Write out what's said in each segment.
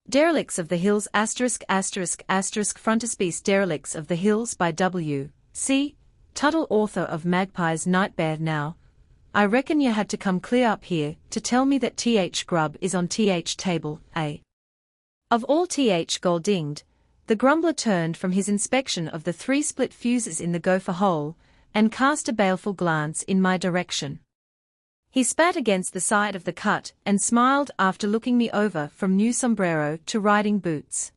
Derelicts of the Hills frontispiece Derelicts of the Hills by W. C. Tuttle, author of Magpie's Nightmare. Now, I reckon you had to come clear up here to tell me that th grub is on th table, eh? Of all th gold dinged, the grumbler turned from his inspection of the 3 split fuses in the gopher hole, and cast a baleful glance in my direction. He spat against the side of the cut and smiled after looking me over from new sombrero to riding boots.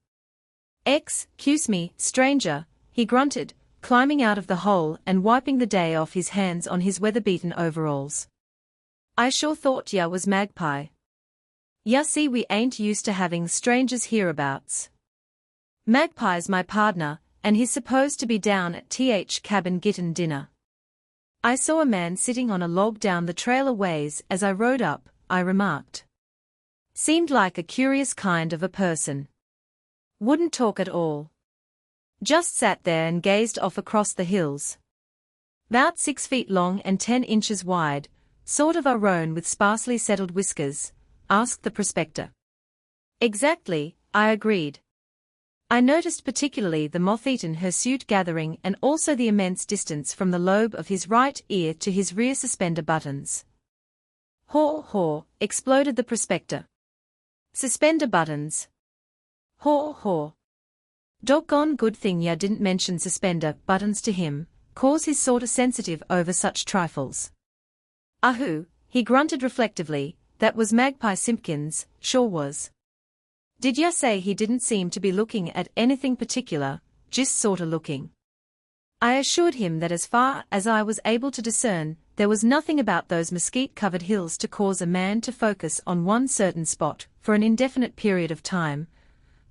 "Excuse me, stranger," he grunted, climbing out of the hole and wiping the day off his hands on his weather-beaten overalls. "I sure thought ya was Magpie. Ya see, we ain't used to having strangers hereabouts. Magpie's my pardner, and he's supposed to be down at th cabin gittin' dinner. I saw a man sitting on a log down the trail a ways as I rode up," I remarked. "Seemed like a curious kind of a person. Wouldn't talk at all. Just sat there and gazed off across the hills. 'Bout 6 feet long and 10 inches wide, sort of a roan with sparsely settled whiskers?" asked the prospector. "Exactly," I agreed. I noticed particularly the moth-eaten hirsute gathering and also the immense distance from the lobe of his right ear to his rear suspender buttons. "Haw haw," exploded the prospector. "Suspender buttons. Haw haw. Doggone good thing ya didn't mention suspender buttons to him, cause he's sorta sensitive over such trifles." "Ahoo," he grunted reflectively, "that was Magpie Simpkins, sure was. Did ya say he didn't seem to be looking at anything particular, just sorta looking?" I assured him that as far as I was able to discern, there was nothing about those mesquite-covered hills to cause a man to focus on one certain spot for an indefinite period of time,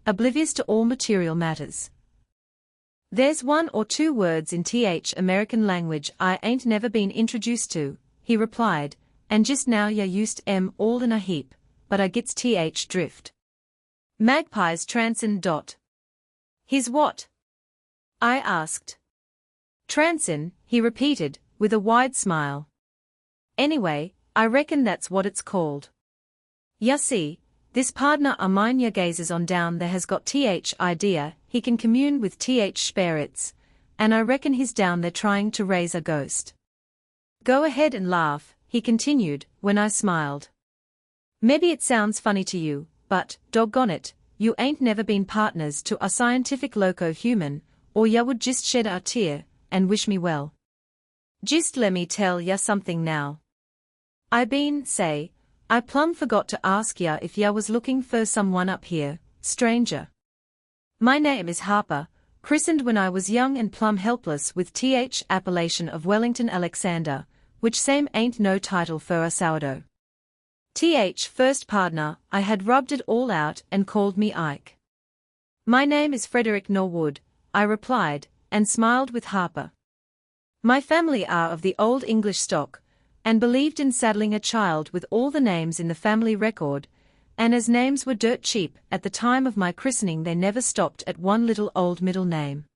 oblivious to all material matters. "There's 1 or 2 words in th American language I ain't never been introduced to," he replied, "and just now ya used 'em all in a heap, but I gets th drift. Magpie's transcend. His what?" I asked. "Transcend," he repeated, with a wide smile. "Anyway, I reckon that's what it's called. Ya see, this pardner o' mine ya gazes on down there has got th idea he can commune with th spirits, and I reckon he's down there trying to raise a ghost. Go ahead and laugh," he continued, when I smiled. "Maybe it sounds funny to you, but, doggone it, you ain't never been partners to a scientific loco human, or ya would just shed a tear, and wish me well. Just lemme tell ya something now. I plumb forgot to ask ya if ya was looking for someone up here, stranger. My name is Harper, christened when I was young and plumb helpless with th appellation of Wellington Alexander, which same ain't no title for a sourdough. Th first pardner, I had rubbed it all out and called me Ike. My name is Frederick Norwood, I replied, and smiled with Harper. My family are of the old English stock, and believed in saddling a child with all the names in the family record, and as names were dirt cheap at the time of my christening they never stopped at one little old middle name.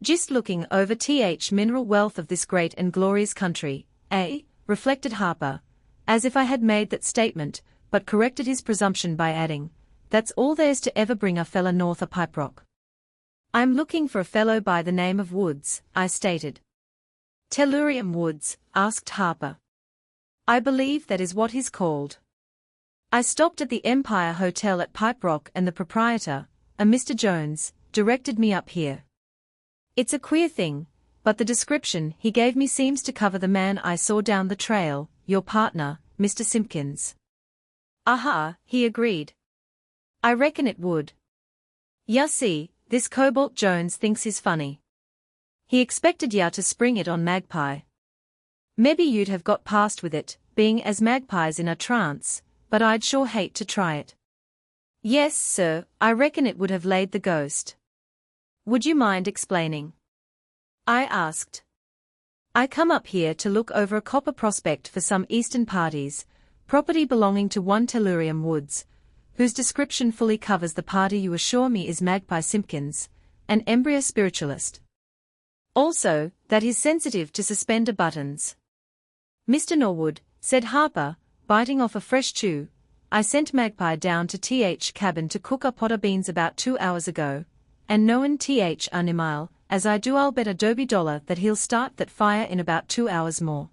Just looking over th mineral wealth of this great and glorious country, eh? Reflected Harper, as if I had made that statement, but corrected his presumption by adding, "That's all there's to ever bring a fella north o' Pipe Rock." "I'm looking for a fellow by the name of Woods," I stated. "Tellurium Woods?" asked Harper. "I believe that is what he's called. I stopped at the Empire Hotel at Pipe Rock and the proprietor, a Mr. Jones, directed me up here. It's a queer thing, but the description he gave me seems to cover the man I saw down the trail, your partner, Mr. Simpkins." "Aha," he agreed. "I reckon it would. Ya see, this Cobalt Jones thinks he's funny. He expected ya to spring it on Magpie. Maybe you'd have got past with it, being as Magpie's in a trance, but I'd sure hate to try it." "Yes, sir, I reckon it would have laid the ghost. Would you mind explaining?" I asked. "I come up here to look over a copper prospect for some eastern parties, property belonging to one Tellurium Woods, whose description fully covers the party you assure me is Magpie Simpkins, an embryo spiritualist. Also, that he's sensitive to suspender buttons." "Mr. Norwood," said Harper, biting off a fresh chew, I sent Magpie down to th cabin to cook a pot of beans about 2 hours ago, and knowin' th animile, as I do, I'll bet $1 that he'll start that fire in about 2 hours more.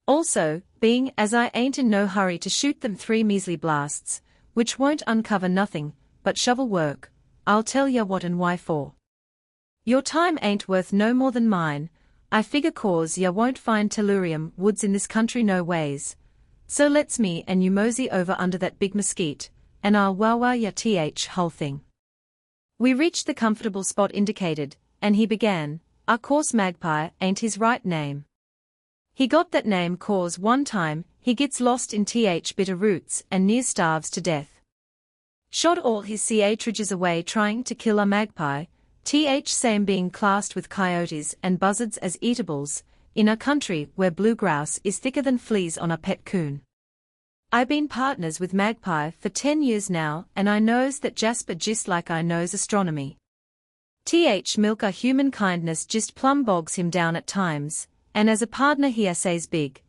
Also, being as I ain't in no hurry to shoot them 3 measly blasts, which won't uncover nothing but shovel work, I'll tell ya what and why for. Your time ain't worth no more than mine, I figure, cause ya won't find tellurium woods in this country no ways. So let's me and you mosey over under that big mesquite, and I'll wow ya whole thing. We reached the comfortable spot indicated, and he began, "Of course Magpie ain't his right name. He got that name cause one time he gets lost in bitter roots and near starves to death. Shot all his cartridges away trying to kill a magpie, same being classed with coyotes and buzzards as eatables, in a country where blue grouse is thicker than fleas on a pet coon. I been partners with Magpie for 10 years now, and I knows that Jasper just like I knows astronomy. Milk a human kindness just plumb bogs him down at times, and as a partner he says big,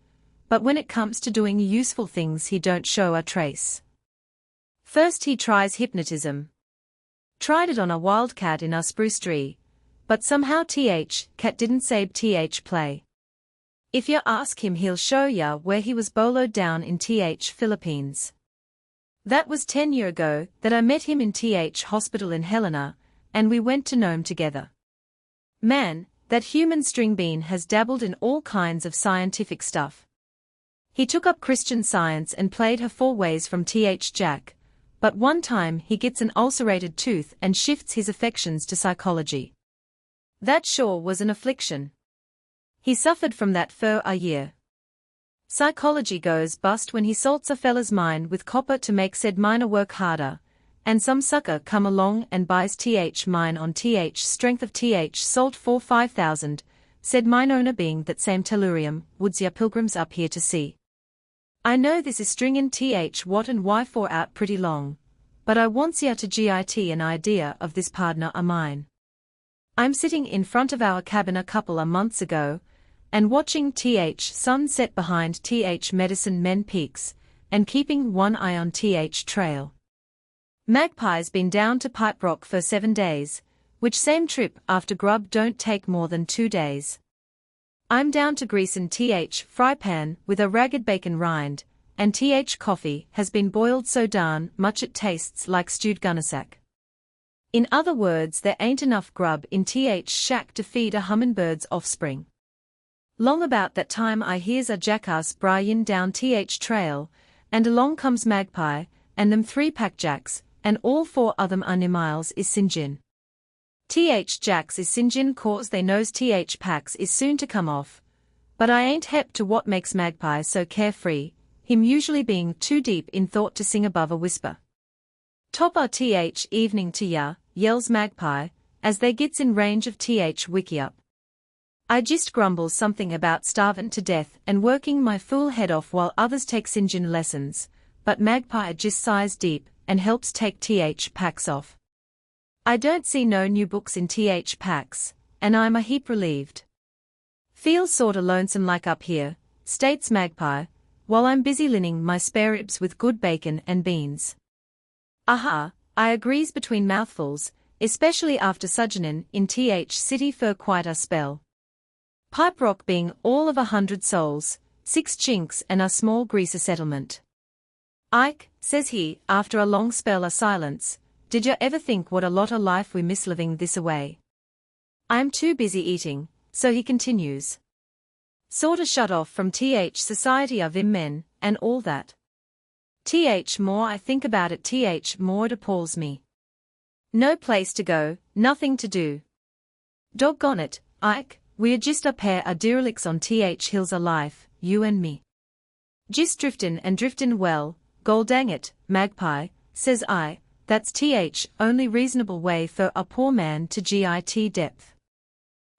but when it comes to doing useful things he don't show a trace. First he tries hypnotism. Tried it on a wildcat in a spruce tree, but somehow cat didn't save play. If ya ask him he'll show ya where he was boloed down in Philippines. That was 10 years ago that I met him in hospital in Helena, and we went to Nome together. Man, that human string bean has dabbled in all kinds of scientific stuff. He took up Christian Science and played her 4 ways from Jack, but one time he gets an ulcerated tooth and shifts his affections to psychology. That sure was an affliction. He suffered from that for a year. Psychology goes bust when he salts a fella's mind with copper to make said miner work harder, and some sucker come along and buys mine on strength of salt for 5,000, said mine owner being that same tellurium woods ya pilgrims up here to see. I know this is stringin' what and why for out pretty long, but I wants ya to get an idea of this partner o' mine. I'm sitting in front of our cabin a couple of months ago, and watching sun set behind Medicine Men Peaks, and keeping one eye on trail. Magpie's been down to Pipe Rock for 7 days, which same trip after grub don't take more than 2 days. I'm down to greasin' fry pan with a ragged bacon rind, and coffee has been boiled so darn much it tastes like stewed gunnersack. In other words, there ain't enough grub in shack to feed a hummingbird's offspring. Long about that time I hears a jackass bryin' down trail, and along comes Magpie, and them 3 packjacks, and all 4 of them animals is sinjin. Jacks is sinjin cause they knows packs is soon to come off, but I ain't hep to what makes Magpie so carefree, him usually being too deep in thought to sing above a whisper. Top of evening to ya, yells Magpie, as they gets in range of wiki up. I just grumbles something about starvin' to death and working my fool head off while others take sinjin lessons, but Magpie just sighs deep and helps take packs off. I don't see no new books in packs, and I'm a heap relieved. Feels sorta lonesome like up here, states Magpie, while I'm busy linning my spare ribs with good bacon and beans. Aha, I agrees between mouthfuls, especially after sojournin' in city for quite a spell. Pipe Rock being all of 100 souls, 6 chinks and a small greaser settlement. Ike, says he, after a long spell of silence, did ya ever think what a lot of life we miss living this away? I'm too busy eating, so he continues. Sorta shut off from society of men, and all that. More I think about it more it appalls me. No place to go, nothing to do. Doggone it, Ike, we're just a pair of derelicts on hills of life, you and me. Just driftin' well, gol dang it, Magpie, says I, that's only reasonable way for a poor man to get depth.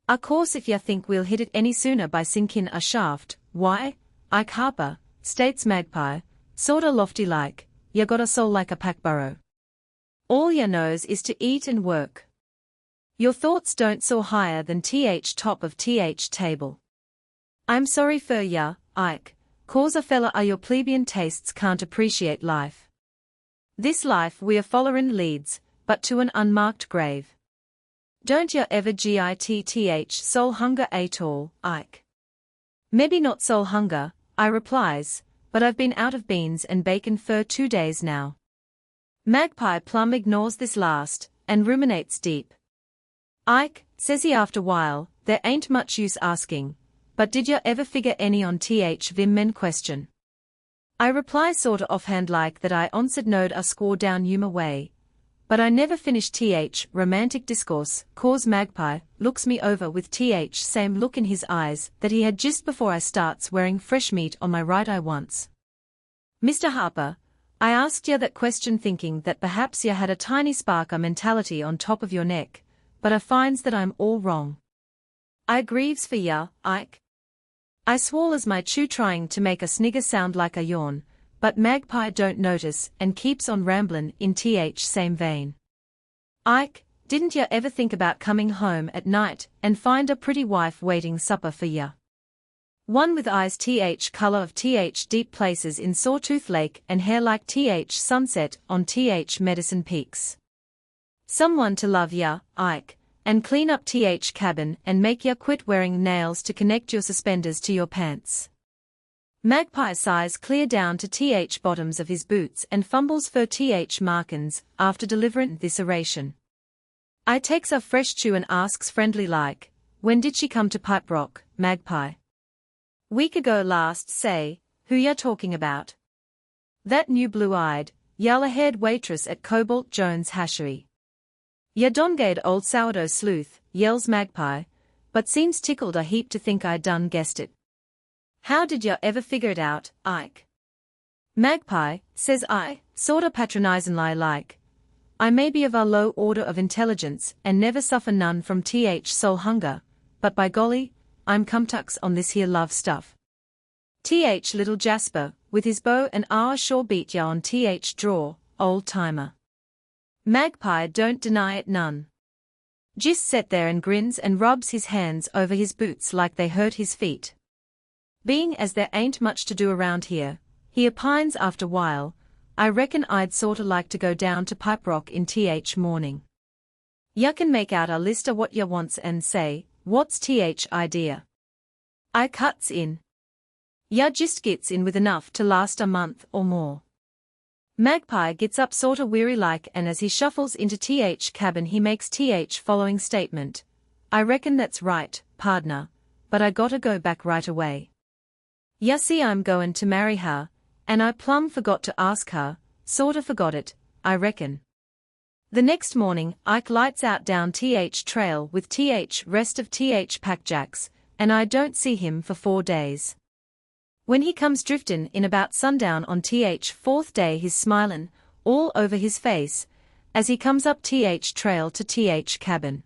A course if ya think we'll hit it any sooner by sinkin' a shaft, why, Ike Harper, states Magpie, sorta lofty like, ya got a soul like a pack burro. All ya knows is to eat and work. Your thoughts don't soar higher than top of table. I'm sorry for ya, Ike, cause a fella your plebeian tastes can't appreciate life. This life we a follerin leads, but to an unmarked grave. Don't ya ever gitth soul hunger at all, Ike? Maybe not soul hunger, I replies, but I've been out of beans and bacon for 2 days now. Magpie plumb ignores this last, and ruminates deep. Ike, says he after while, there ain't much use asking, but did ya ever figure any on vim men question? I reply sorta offhand like that I answered knowed a score down yuma way, but I never finished romantic discourse, cause Magpie looks me over with same look in his eyes that he had just before I starts wearing fresh meat on my right eye once. Mr. Harper, I asked ya that question thinking that perhaps ya had a tiny spark of mentality on top of your neck, but I finds that I'm all wrong. I grieves for ya, Ike. I swallows my chew trying to make a snigger sound like a yawn, but Magpie don't notice and keeps on ramblin' in same vein. Ike, didn't ya ever think about coming home at night and find a pretty wife waiting supper for ya? One with eyes color of deep places in Sawtooth Lake and hair like sunset on Medicine Peaks. Someone to love ya, Ike, and clean up cabin and make ya quit wearing nails to connect your suspenders to your pants. Magpie sighs clear down to bottoms of his boots and fumbles for markins after delivering this oration. I takes a fresh chew and asks friendly like, when did she come to Pipe Rock, Magpie? Week ago last, say, who ya talking about? That new blue-eyed, yellow-haired waitress at Cobalt Jones' Hashery. Ya dongade old sourdough sleuth, yells Magpie, but seems tickled a heap to think I done guessed it. How did ya ever figure it out, Ike? Magpie, says I, sorta patronizin' like. I may be of a low order of intelligence and never suffer none from soul hunger, but by golly, I'm cumtux on this here love stuff. Little Jasper, with his bow and arrow sure beat ya on draw, old timer. Magpie don't deny it none. Just set there and grins and rubs his hands over his boots like they hurt his feet. Being as there ain't much to do around here, he opines after while, I reckon I'd sorta like to go down to Pipe Rock in morning. Ya can make out a list of what ya wants and say, what's idea? I cuts in. Ya just gets in with enough to last a month or more. Magpie gets up sorta weary like and as he shuffles into cabin he makes following statement. I reckon that's right, pardner, but I gotta go back right away. Ya see I'm goin' to marry her, and I plumb forgot to ask her, sorta forgot it, I reckon. The next morning, Ike lights out down trail with rest of packjacks, and I don't see him for 4 days. When he comes driftin' in about sundown on fourth day he's smilin', all over his face, as he comes up trail to cabin.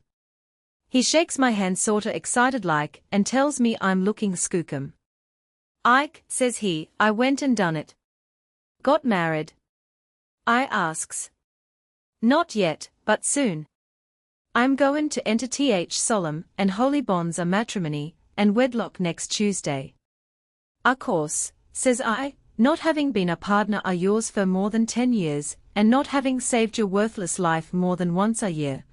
He shakes my hand sorta excited like and tells me I'm looking skookum. Ike, says he, I went and done it. Got married? I asks. Not yet, but soon. I'm goin' to enter solemn and holy bonds of matrimony and wedlock next Tuesday. A course, says I, not having been a partner of yours for more than 10 years, and not having saved your worthless life more than once a year,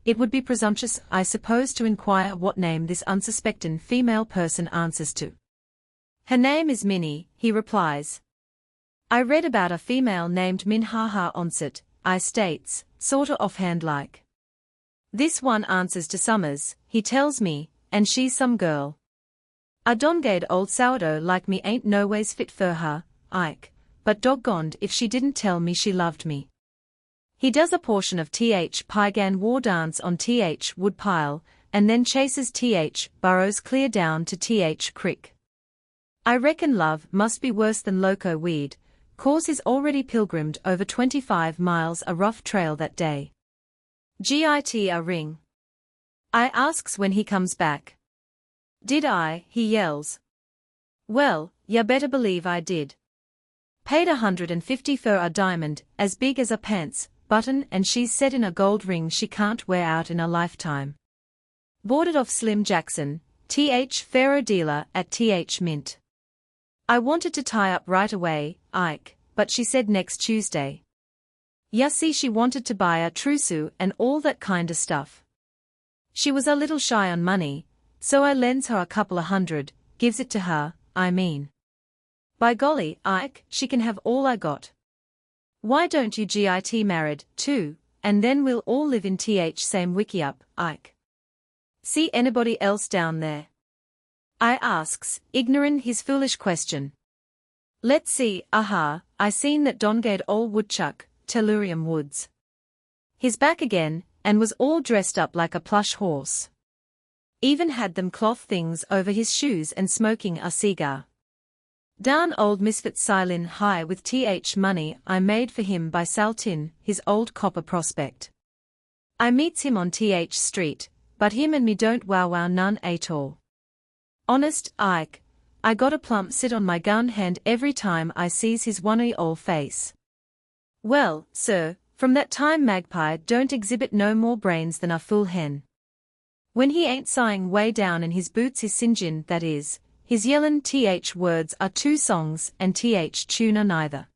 it would be presumptuous, I suppose, to inquire what name this unsuspecting female person answers to. Her name is Minnie, he replies. I read about a female named Minhaha Onset, I states, sorta offhand like. This one answers to Summers, he tells me, and she's some girl. A dongade old sourdough like me ain't no ways fit for her, Ike, but doggoned if she didn't tell me she loved me. He does a portion of Pygan war dance on Woodpile, and then chases burrows clear down to Creek. I reckon love must be worse than loco weed, cause he's already pilgrimed over 25 miles a rough trail that day. Git a ring. I asks when he comes back. Did I, he yells. Well, ya better believe I did. Paid $150 for a diamond, as big as a pants button, and she's set in a gold ring she can't wear out in a lifetime. Boarded off Slim Jackson, Pharaoh dealer at Mint. I wanted to tie up right away, Ike, but she said next Tuesday. Ya see, she wanted to buy a trousseau and all that kinda stuff. She was a little shy on money, so I lends her a couple of $100, gives it to her, I mean. By golly, Ike, she can have all I got. Why don't you get married, too, and then we'll all live in same wiki up, Ike. See anybody else down there? I asks, ignoring his foolish question. Let's see, I seen that Dongade ol' woodchuck, tellurium woods. He's back again, and was all dressed up like a plush horse. Even had them cloth things over his shoes and smoking a cigar. Darn old misfit Silin high with money I made for him by Saltin, his old copper prospect. I meets him on Street, but him and me don't wow none at all. Honest, Ike, I got a plump sit on my gun hand every time I sees his one-eye ol' face. Well, sir, from that time Magpie don't exhibit no more brains than a fool hen. When he ain't sighing way down in his boots his singein, that is, his yellin' words are 2 songs and tuna neither.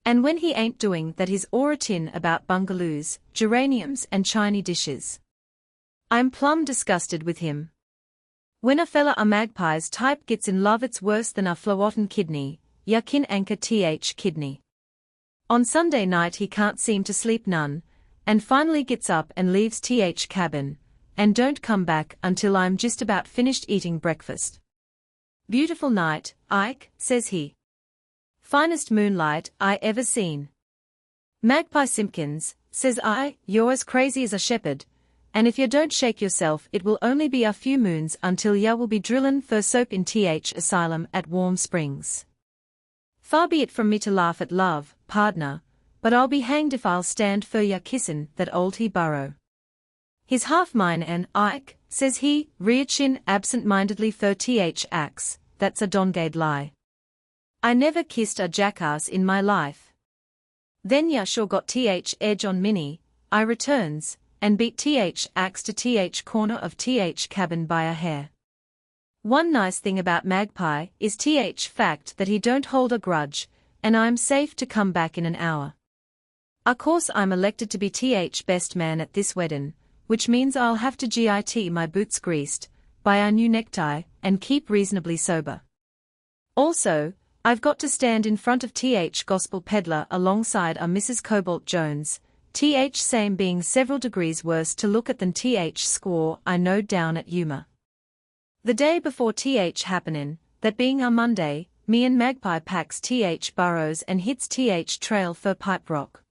And when he ain't doing that he's oratin' about bungaloos, geraniums and chiny dishes. I'm plumb disgusted with him. When a fella a magpie's type gets in love it's worse than a floatin' kidney, ya kin anchor kidney. On Sunday night he can't seem to sleep none, and finally gets up and leaves cabin, and don't come back until I'm just about finished eating breakfast. Beautiful night, Ike, says he. Finest moonlight I ever seen. Magpie Simpkins, says I, you're as crazy as a shepherd, and if you don't shake yourself it will only be a few moons until ya will be drillin' for soap in asylum at Warm Springs. Far be it from me to laugh at love, pardner, but I'll be hanged if I'll stand for ya kissin' that old he burrow. He's half mine and, Ike, says he, reachin' absent-mindedly for axe, that's a dongade lie. I never kissed a jackass in my life. Then ya sure got edge on Minnie, I returns, and beat axe to corner of cabin by a hair. One nice thing about Magpie is fact that he don't hold a grudge, and I'm safe to come back in an hour. Of course I'm elected to be best man at this weddin', which means I'll have to get my boots greased, buy a new necktie, and keep reasonably sober. Also, I've got to stand in front of Gospel Peddler alongside a Mrs. Cobalt Jones, same being several degrees worse to look at than score I knowed down at Yuma. The day before happenin', that being a Monday, me and Magpie packs burrows and hits trail for Pipe Rock.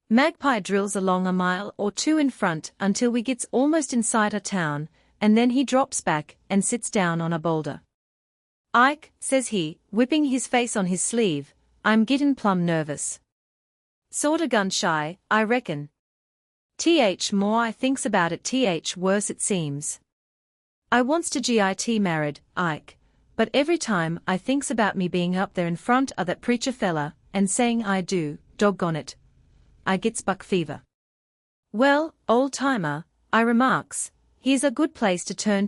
Magpie drills along a mile or 2 in front until we gets almost inside a town, and then he drops back and sits down on a boulder. Ike, says he, whipping his face on his sleeve, I'm gittin' plumb nervous. Sorta gun shy, I reckon. More I thinks about it worse it seems. I wants to get married, Ike, but every time I thinks about me being up there in front of that preacher fella, and saying I do, doggone it, I gets buck fever. Well, old timer, I remarks, here's a good place to turn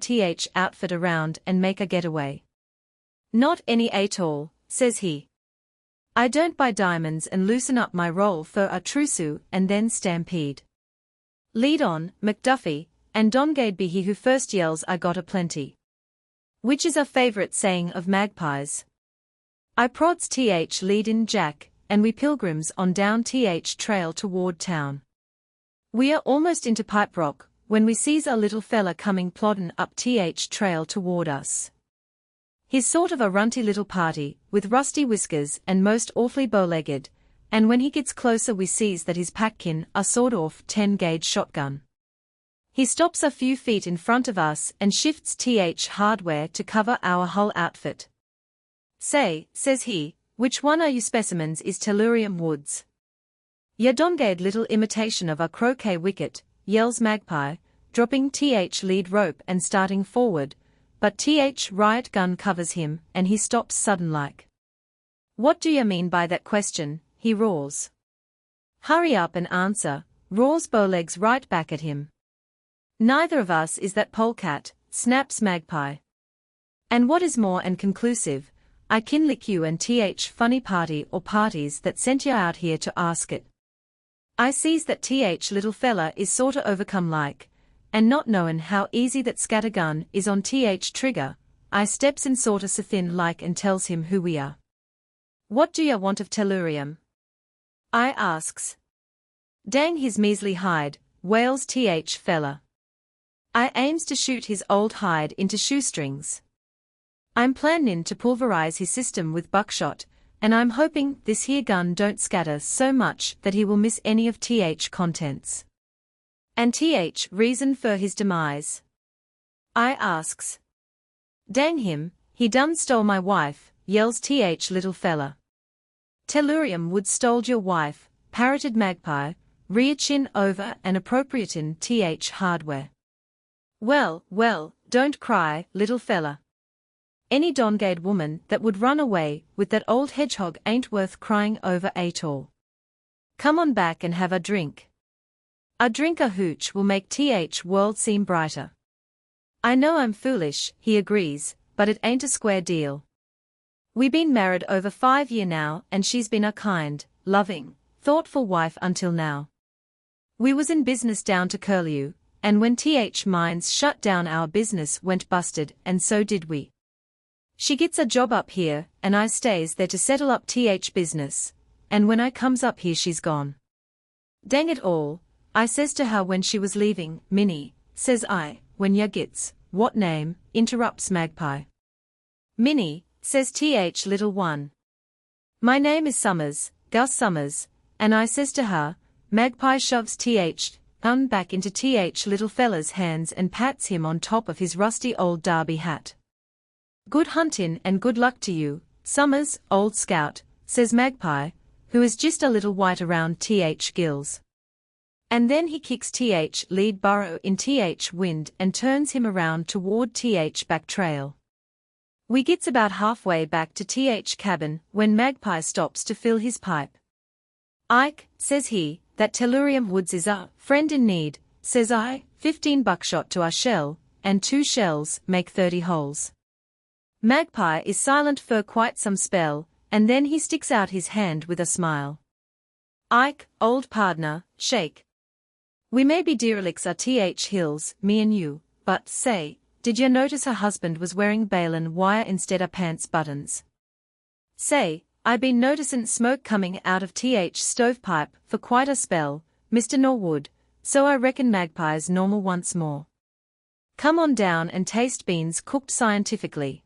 outfit around and make a getaway. Not any at all, says he. I don't buy diamonds and loosen up my roll for a trousseau and then stampede. Lead on, McDuffie, and Dongade be he who first yells I got a plenty. Which is a favorite saying of Magpies. I prods lead in Jack, and we pilgrims on down trail toward town. We are almost into Pipe Rock, when we sees a little fella coming ploddin' up trail toward us. He's sort of a runty little party, with rusty whiskers and most awfully bow-legged, and when he gets closer we sees that his packkin a sawed-off 10-gauge shotgun. He stops a few feet in front of us and shifts hardware to cover our whole outfit. Say, says he, which one are you specimens is tellurium woods? Ya dongade little imitation of a croquet wicket, yells Magpie, dropping lead rope and starting forward, but riot gun covers him and he stops sudden-like. What do you mean by that question, he roars. Hurry up and answer, roars Bowlegs right back at him. Neither of us is that polecat, snaps Magpie. And what is more and conclusive, I can lick you and funny party or parties that sent you out here to ask it. I sees that little fella is sorta overcome like, and not knowin' how easy that scattergun is on trigger, I steps in sorta so thin like and tells him who we are. What do ya want of tellurium? I asks. Dang his measly hide, wails fella. I aims to shoot his old hide into shoestrings. I'm plannin' to pulverize his system with buckshot, and I'm hoping this here gun don't scatter so much that he will miss any of contents. And reason for his demise? I asks. Dang him, he done stole my wife, yells little fella. Tellurium would stole your wife, parroted Magpie, rear chin over and appropriatin' hardware. Well, don't cry, little fella. Any dongade woman that would run away with that old hedgehog ain't worth crying over at all. Come on back and have a drink. A drink a hooch will make world seem brighter. I know I'm foolish, he agrees, but it ain't a square deal. We been married over 5 years now and she's been a kind, loving, thoughtful wife until now. We was in business down to Curlew, and when mines shut down our business went busted and so did we. She gets a job up here, and I stays there to settle up business, and when I comes up here she's gone. Dang it all, I says to her when she was leaving, Minnie, says I, when ya gets, what name, interrupts Magpie. Minnie, says little one. My name is Summers, Gus Summers, and I says to her, Magpie shoves gun back into little fella's hands and pats him on top of his rusty old derby hat. Good huntin' and good luck to you, Summers, old scout, says Magpie, who is just a little white around gills. And then he kicks lead burrow in wind and turns him around toward back trail. We gets about halfway back to cabin when Magpie stops to fill his pipe. Ike, says he, that tellurium woods is a friend in need, says I, 15 buckshot to our shell, and 2 shells make 30 holes. Magpie is silent for quite some spell, and then he sticks out his hand with a smile. Ike, old pardner, shake. We may be derelicts are hills, me and you, but, say, did you notice her husband was wearing balin wire instead of pants buttons? Say, I been noticin' smoke coming out of stovepipe for quite a spell, Mr. Norwood, so I reckon Magpie's normal once more. Come on down and taste beans cooked scientifically.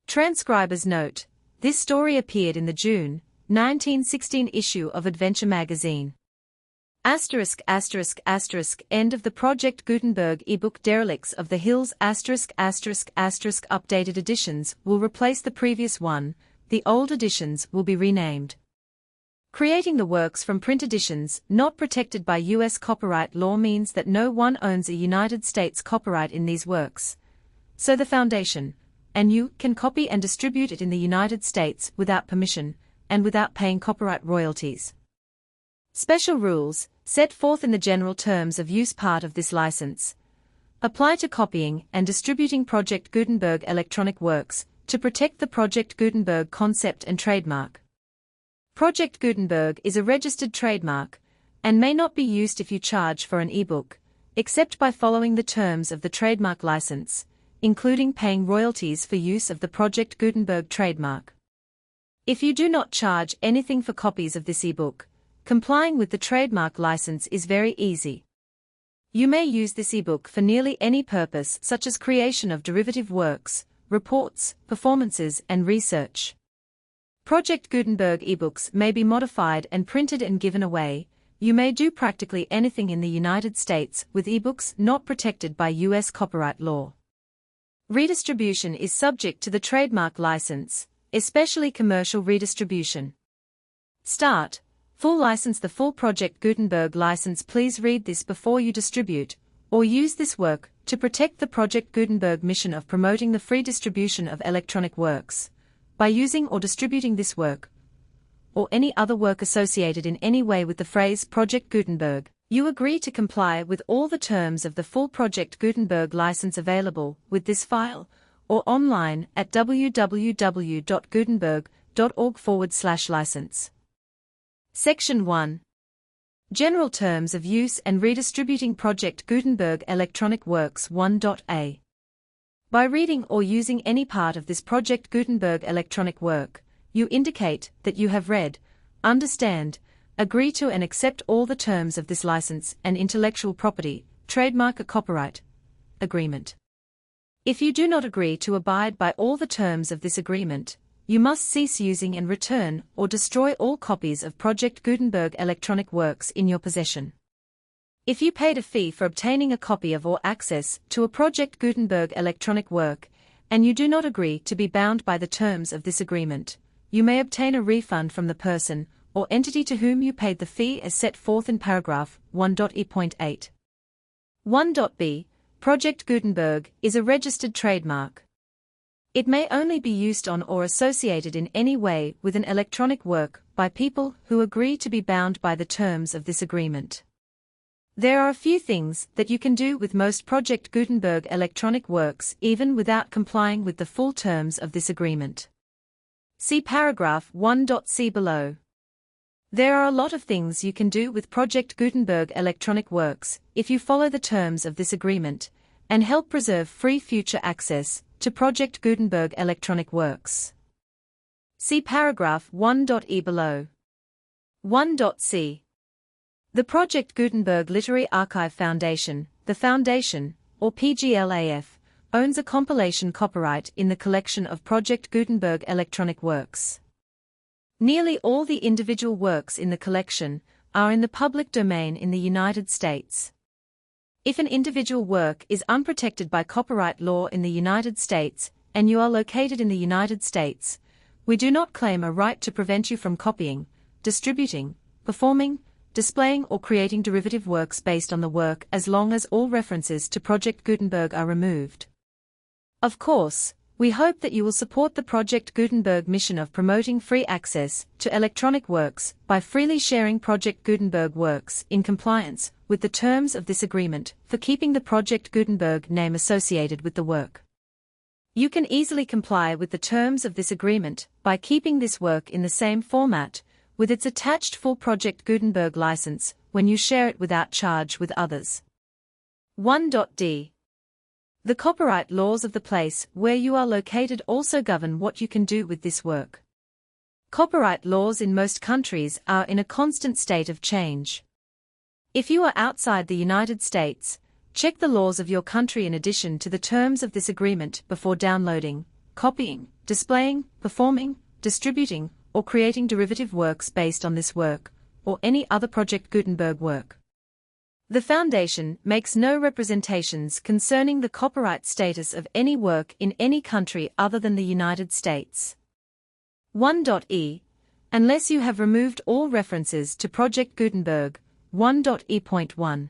Transcriber's note: this story appeared in the June 1916 issue of Adventure magazine. ******* End of the Project Gutenberg ebook Derelicts of the Hills ****** Updated editions will replace the previous one, the old editions will be renamed. Creating the works from print editions not protected by U.S. copyright law means that no one owns a United States copyright in these works. So the Foundation and you can copy and distribute it in the United States without permission, and without paying copyright royalties. Special rules, set forth in the general terms of use part of this license, apply to copying and distributing Project Gutenberg electronic works, to protect the Project Gutenberg concept and trademark. Project Gutenberg is a registered trademark, and may not be used if you charge for an ebook, except by following the terms of the trademark license, including paying royalties for use of the Project Gutenberg trademark. If you do not charge anything for copies of this ebook, complying with the trademark license is very easy. You may use this ebook for nearly any purpose, such as creation of derivative works, reports, performances, and research. Project Gutenberg ebooks may be modified and printed and given away. You may do practically anything in the United States with ebooks not protected by U.S. copyright law. Redistribution is subject to the trademark license, especially commercial redistribution. Start. Full license. The full Project Gutenberg license. Please read this before you distribute or use this work to protect the Project Gutenberg mission of promoting the free distribution of electronic works. By using or distributing this work, or any other work associated in any way with the phrase Project Gutenberg, you agree to comply with all the terms of the full Project Gutenberg license available with this file, or online at www.gutenberg.org/license. Section 1. General Terms of Use and Redistributing Project Gutenberg Electronic Works 1.a. By reading or using any part of this Project Gutenberg electronic work, you indicate that you have read, understand, agree to and accept all the terms of this license and intellectual property, trademark or copyright agreement. If you do not agree to abide by all the terms of this agreement, you must cease using and return or destroy all copies of Project Gutenberg electronic works in your possession. If you paid a fee for obtaining a copy of or access to a Project Gutenberg electronic work, and you do not agree to be bound by the terms of this agreement, you may obtain a refund from the person or entity to whom you paid the fee as set forth in paragraph 1.e.8. 1.b. Project Gutenberg is a registered trademark. It may only be used on or associated in any way with an electronic work by people who agree to be bound by the terms of this agreement. There are a few things that you can do with most Project Gutenberg electronic works even without complying with the full terms of this agreement. See paragraph 1.c below. There are a lot of things you can do with Project Gutenberg electronic works if you follow the terms of this agreement and help preserve free future access to Project Gutenberg electronic works. See paragraph 1.e below. 1.c. The Project Gutenberg Literary Archive Foundation, the Foundation, or PGLAF, owns a compilation copyright in the collection of Project Gutenberg electronic works. Nearly all the individual works in the collection are in the public domain in the United States. If an individual work is unprotected by copyright law in the United States, and you are located in the United States, we do not claim a right to prevent you from copying, distributing, performing, displaying or creating derivative works based on the work as long as all references to Project Gutenberg are removed. Of course, we hope that you will support the Project Gutenberg mission of promoting free access to electronic works by freely sharing Project Gutenberg works in compliance with the terms of this agreement for keeping the Project Gutenberg name associated with the work. You can easily comply with the terms of this agreement by keeping this work in the same format, with its attached full Project Gutenberg license, when you share it without charge with others. 1.d. The copyright laws of the place where you are located also govern what you can do with this work. Copyright laws in most countries are in a constant state of change. If you are outside the United States, check the laws of your country in addition to the terms of this agreement before downloading, copying, displaying, performing, distributing, or creating derivative works based on this work, or any other Project Gutenberg work. The Foundation makes no representations concerning the copyright status of any work in any country other than the United States. 1.e. Unless you have removed all references to Project Gutenberg. 1.e.1.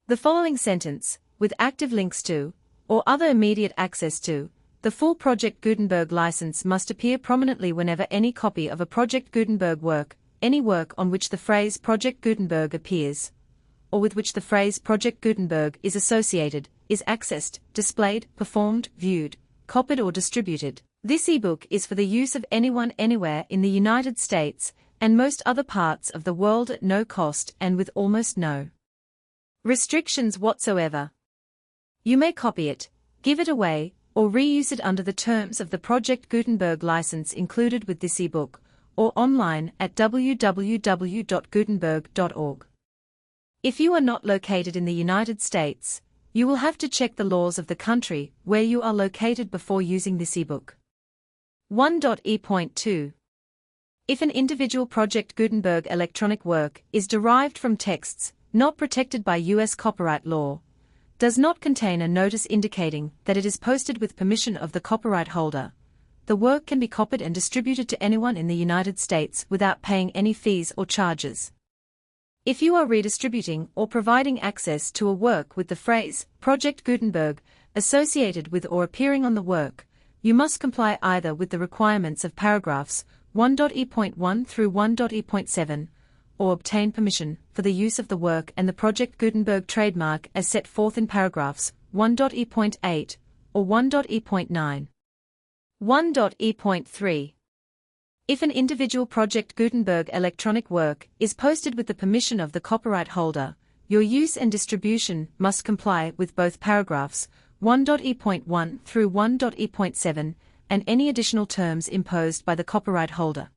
The following sentence, with active links to, or other immediate access to, the full Project Gutenberg license must appear prominently whenever any copy of a Project Gutenberg work, any work on which the phrase Project Gutenberg appears, or with which the phrase Project Gutenberg is associated, is accessed, displayed, performed, viewed, copied or distributed. This ebook is for the use of anyone anywhere in the United States and most other parts of the world at no cost and with almost no restrictions whatsoever. You may copy it, give it away, or reuse it under the terms of the Project Gutenberg license included with this ebook, or online at www.gutenberg.org. If you are not located in the United States, you will have to check the laws of the country where you are located before using this ebook. 1.e.2. If an individual Project Gutenberg electronic work is derived from texts not protected by U.S. copyright law, does not contain a notice indicating that it is posted with permission of the copyright holder, the work can be copied and distributed to anyone in the United States without paying any fees or charges. If you are redistributing or providing access to a work with the phrase Project Gutenberg associated with or appearing on the work, you must comply either with the requirements of paragraphs 1.e.1 through 1.e.7, or obtain permission for the use of the work and the Project Gutenberg trademark as set forth in paragraphs 1.e.8 or 1.e.9. 1.e.3. If an individual Project Gutenberg electronic work is posted with the permission of the copyright holder, your use and distribution must comply with both paragraphs 1.e.1 through 1.e.7 and any additional terms imposed by the copyright holder.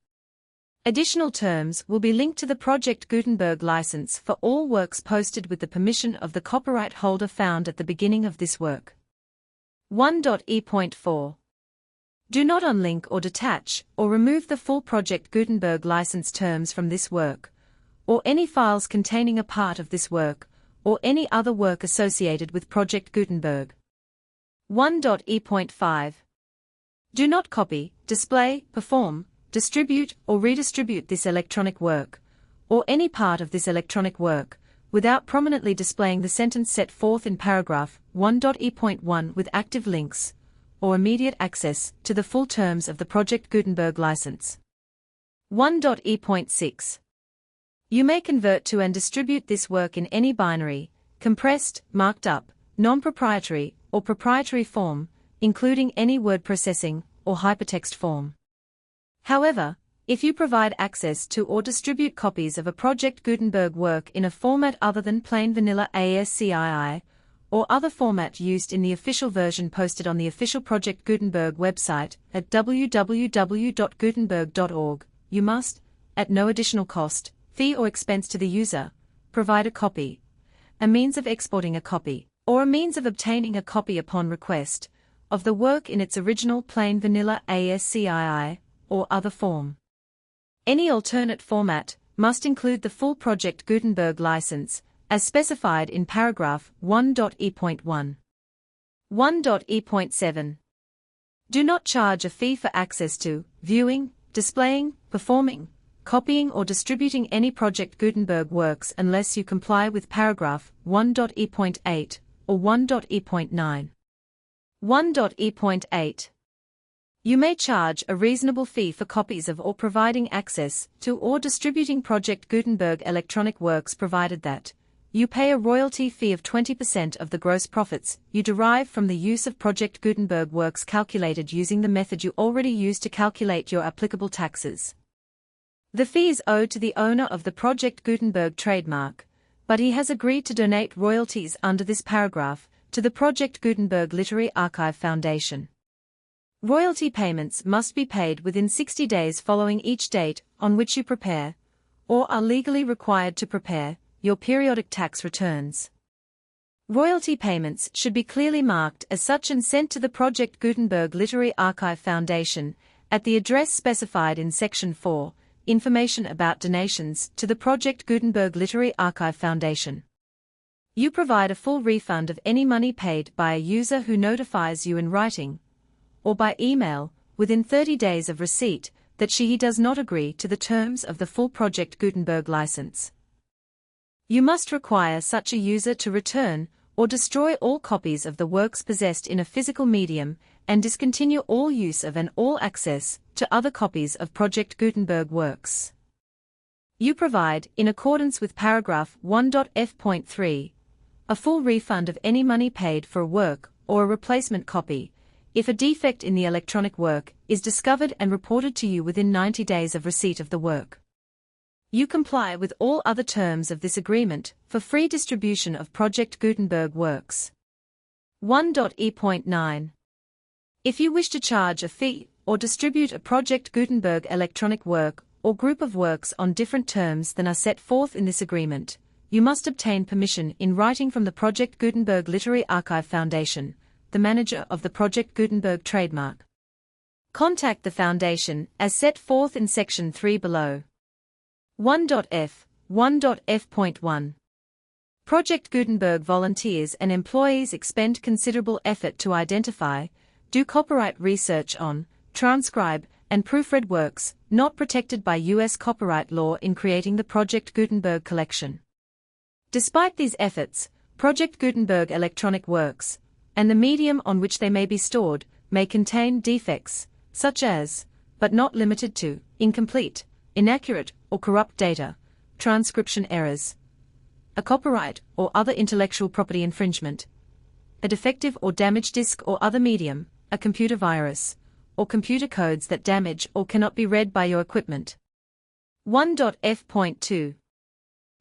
Additional terms will be linked to the Project Gutenberg license for all works posted with the permission of the copyright holder found at the beginning of this work. 1.e.4. Do not unlink or detach or remove the full Project Gutenberg license terms from this work, or any files containing a part of this work, or any other work associated with Project Gutenberg. 1.e.5. Do not copy, display, perform, distribute or redistribute this electronic work, or any part of this electronic work, without prominently displaying the sentence set forth in paragraph 1.e.1 with active links, or immediate access to the full terms of the Project Gutenberg license. 1.e.6. You may convert to and distribute this work in any binary, compressed, marked up, non-proprietary, or proprietary form, including any word processing or hypertext form. However, if you provide access to or distribute copies of a Project Gutenberg work in a format other than plain vanilla ASCII, or other format used in the official version posted on the official Project Gutenberg website at www.gutenberg.org, you must, at no additional cost, fee or expense to the user, provide a copy, a means of exporting a copy, or a means of obtaining a copy upon request, of the work in its original plain vanilla ASCII, or other form. Any alternate format must include the full Project Gutenberg license, as specified in paragraph 1.e.1. 1.e.7. Do not charge a fee for access to, viewing, displaying, performing, copying or distributing any Project Gutenberg works unless you comply with paragraph 1.e.8 or 1.e.9. 1.e.8. You may charge a reasonable fee for copies of or providing access to or distributing Project Gutenberg electronic works provided that you pay a royalty fee of 20% of the gross profits you derive from the use of Project Gutenberg works calculated using the method you already use to calculate your applicable taxes. The fee is owed to the owner of the Project Gutenberg trademark, but he has agreed to donate royalties under this paragraph to the Project Gutenberg Literary Archive Foundation. Royalty payments must be paid within 60 days following each date on which you prepare, or are legally required to prepare, your periodic tax returns. Royalty payments should be clearly marked as such and sent to the Project Gutenberg Literary Archive Foundation at the address specified in Section 4, Information about Donations to the Project Gutenberg Literary Archive Foundation. You provide a full refund of any money paid by a user who notifies you in writing, or by email, within 30 days of receipt, that he does not agree to the terms of the full Project Gutenberg license. You must require such a user to return or destroy all copies of the works possessed in a physical medium and discontinue all use of and all access to other copies of Project Gutenberg works. You provide, in accordance with paragraph 1.f.3, a full refund of any money paid for a work or a replacement copy, if a defect in the electronic work is discovered and reported to you within 90 days of receipt of the work. You comply with all other terms of this agreement for free distribution of Project Gutenberg works. 1.e.9. If you wish to charge a fee or distribute a Project Gutenberg electronic work or group of works on different terms than are set forth in this agreement, you must obtain permission in writing from the Project Gutenberg Literary Archive Foundation, the manager of the Project Gutenberg trademark. Contact the Foundation as set forth in Section 3 below. 1.f. 1.f.1. Project Gutenberg volunteers and employees expend considerable effort to identify, do copyright research on, transcribe, and proofread works not protected by U.S. copyright law in creating the Project Gutenberg collection. Despite these efforts, Project Gutenberg electronic works, and the medium on which they may be stored, may contain defects, such as, but not limited to, incomplete, inaccurate, or corrupt data, transcription errors, a copyright or other intellectual property infringement, a defective or damaged disk or other medium, a computer virus, or computer codes that damage or cannot be read by your equipment. 1.f.2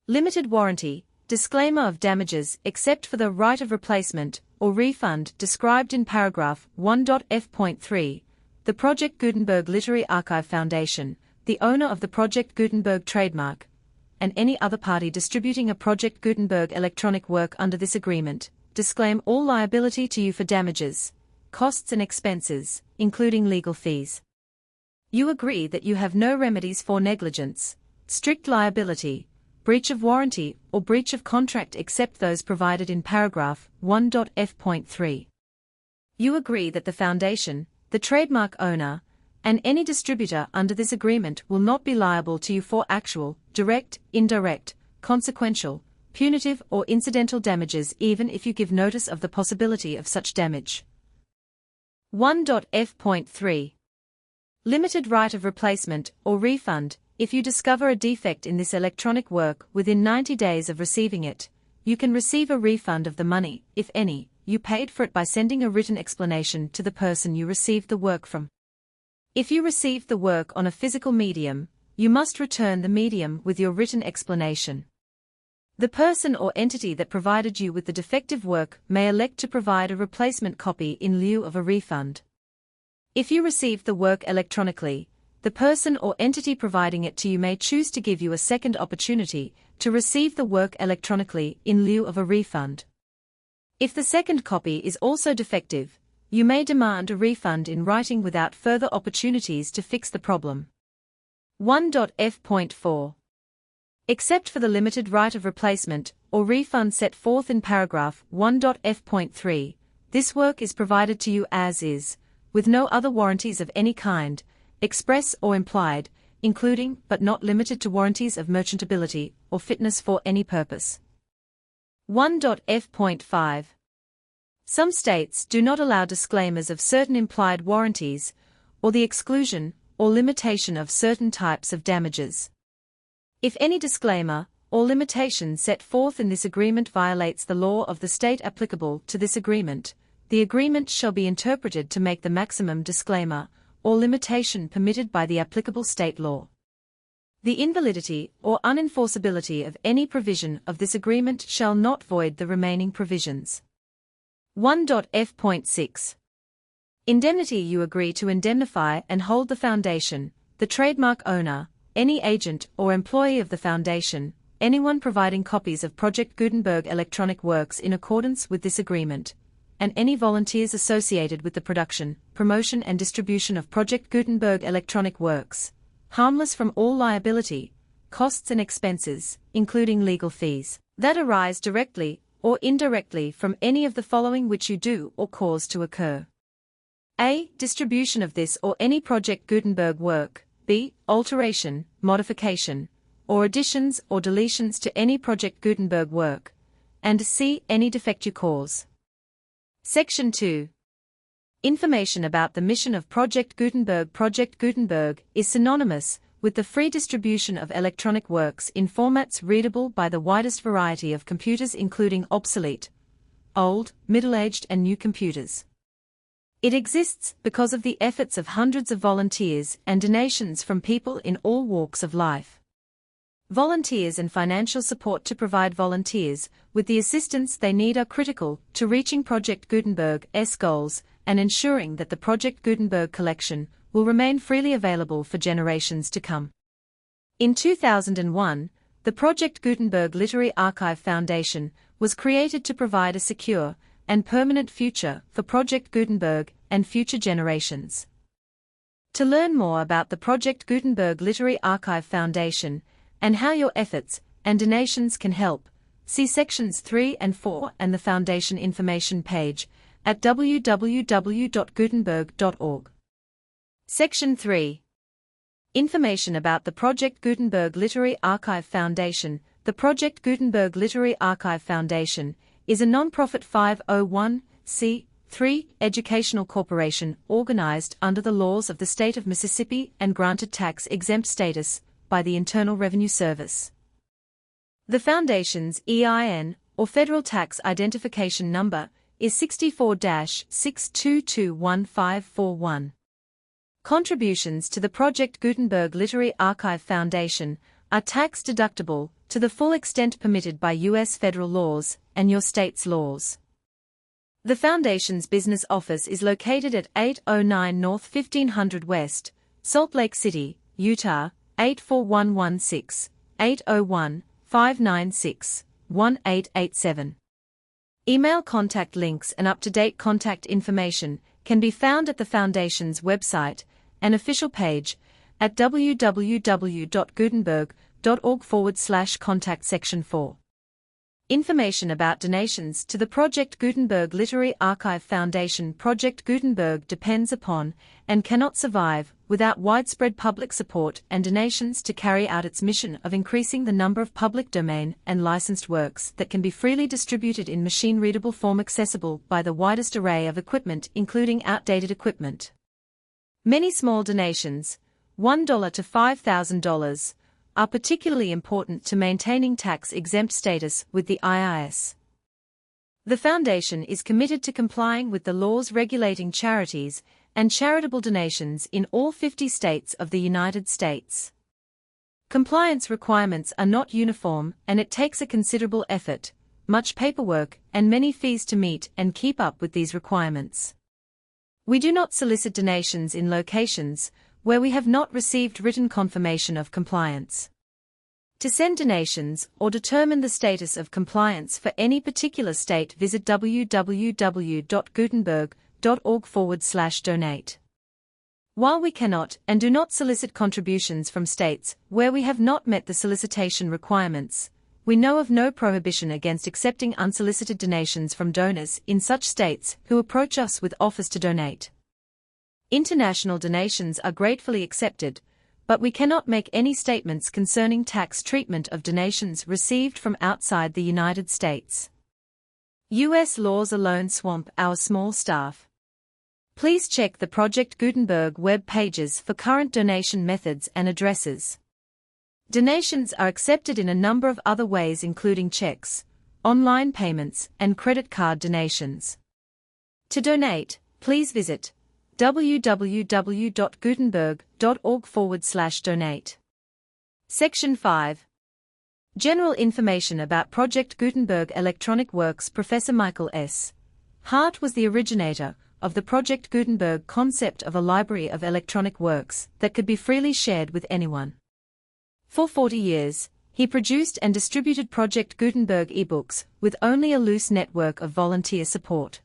Limited warranty, disclaimer of damages except for the right of replacement or refund described in paragraph 1.f.3. The Project Gutenberg Literary Archive Foundation, the owner of the Project Gutenberg trademark, and any other party distributing a Project Gutenberg electronic work under this agreement, disclaim all liability to you for damages, costs and expenses, including legal fees. You agree that you have no remedies for negligence, strict liability, breach of warranty, or breach of contract except those provided in paragraph 1.f.3. You agree that the Foundation, the trademark owner, and any distributor under this agreement will not be liable to you for actual, direct, indirect, consequential, punitive or incidental damages even if you give notice of the possibility of such damage. 1.f.3 Limited right of replacement or refund. If you discover a defect in this electronic work within 90 days of receiving it, you can receive a refund of the money, if any, you paid for it by sending a written explanation to the person you received the work from. If you received the work on a physical medium, you must return the medium with your written explanation. The person or entity that provided you with the defective work may elect to provide a replacement copy in lieu of a refund. If you received the work electronically, the person or entity providing it to you may choose to give you a second opportunity to receive the work electronically in lieu of a refund. If the second copy is also defective, you may demand a refund in writing without further opportunities to fix the problem. 1.f.4 Except for the limited right of replacement or refund set forth in paragraph 1.f.3, this work is provided to you as is, with no other warranties of any kind, express or implied, including but not limited to warranties of merchantability or fitness for any purpose. 1.f.5 Some states do not allow disclaimers of certain implied warranties, or the exclusion or limitation of certain types of damages. If any disclaimer or limitation set forth in this agreement violates the law of the state applicable to this agreement, the agreement shall be interpreted to make the maximum disclaimer or limitation permitted by the applicable state law. The invalidity or unenforceability of any provision of this agreement shall not void the remaining provisions. 1.f.6 Indemnity. You agree to indemnify and hold the Foundation, the trademark owner, any agent or employee of the Foundation, anyone providing copies of Project Gutenberg electronic works in accordance with this agreement, and any volunteers associated with the production, promotion and distribution of Project Gutenberg electronic works, harmless from all liability, costs and expenses, including legal fees, that arise directly or indirectly from any of the following which you do or cause to occur. A. Distribution of this or any Project Gutenberg work. B. Alteration, modification, or additions or deletions to any Project Gutenberg work. And C. Any defect you cause. Section 2. Information about the mission of Project Gutenberg. Project Gutenberg is synonymous with the free distribution of electronic works in formats readable by the widest variety of computers, including obsolete, old, middle-aged and new computers. It exists because of the efforts of hundreds of volunteers and donations from people in all walks of life. Volunteers and financial support to provide volunteers with the assistance they need are critical to reaching Project Gutenberg's goals and ensuring that the Project Gutenberg collection will remain freely available for generations to come. In 2001, the Project Gutenberg Literary Archive Foundation was created to provide a secure and permanent future for Project Gutenberg and future generations. To learn more about the Project Gutenberg Literary Archive Foundation and how your efforts and donations can help, see sections 3 and 4 and the Foundation information page at www.gutenberg.org. Section 3. Information about the Project Gutenberg Literary Archive Foundation. The Project Gutenberg Literary Archive Foundation is a non-profit 501(c)(3) educational corporation organized under the laws of the state of Mississippi and granted tax-exempt status by the Internal Revenue Service. The Foundation's EIN, or Federal Tax Identification Number, is 64-6221541. Contributions to the Project Gutenberg Literary Archive Foundation are tax-deductible to the full extent permitted by U.S. federal laws and your state's laws. The Foundation's business office is located at 809 North 1500 West, Salt Lake City, Utah, 84116, 801-596-1887. Email contact links and up-to-date contact information can be found at the Foundation's website and official page at www.gutenberg.org/contact section 4. Information about donations to the Project Gutenberg Literary Archive Foundation. Project Gutenberg depends upon and cannot survive without widespread public support and donations to carry out its mission of increasing the number of public domain and licensed works that can be freely distributed in machine-readable form accessible by the widest array of equipment, including outdated equipment. Many small donations, $1 to $5,000, are particularly important to maintaining tax-exempt status with the IRS. The Foundation is committed to complying with the laws regulating charities and charitable donations in all 50 states of the United States. Compliance requirements are not uniform, and it takes a considerable effort, much paperwork, and many fees to meet and keep up with these requirements. We do not solicit donations in locations where we have not received written confirmation of compliance. To send donations or determine the status of compliance for any particular state, visit www.gutenberg.org/donate. While we cannot and do not solicit contributions from states where we have not met the solicitation requirements, we know of no prohibition against accepting unsolicited donations from donors in such states who approach us with offers to donate. International donations are gratefully accepted, but we cannot make any statements concerning tax treatment of donations received from outside the United States. U.S. laws alone swamp our small staff. Please check the Project Gutenberg web pages for current donation methods and addresses. Donations are accepted in a number of other ways, including checks, online payments, and credit card donations. To donate, please visit www.gutenberg.org/donate. Section 5. General information about Project Gutenberg Electronic Works. Professor Michael S. Hart was the originator of the Project Gutenberg concept of a library of electronic works that could be freely shared with anyone. For 40 years, he produced and distributed Project Gutenberg ebooks with only a loose network of volunteer support.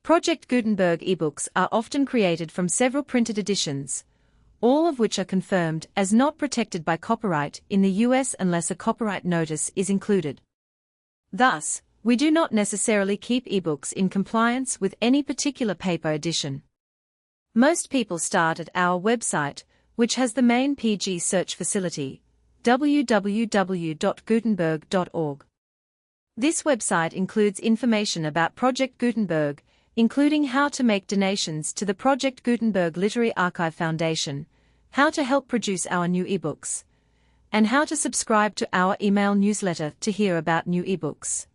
Project Gutenberg ebooks are often created from several printed editions, all of which are confirmed as not protected by copyright in the U.S. unless a copyright notice is included. Thus, we do not necessarily keep ebooks in compliance with any particular paper edition. Most people start at our website, which has the main PG search facility, www.gutenberg.org. This website includes information about Project Gutenberg, including how to make donations to the Project Gutenberg Literary Archive Foundation, how to help produce our new ebooks, and how to subscribe to our email newsletter to hear about new ebooks.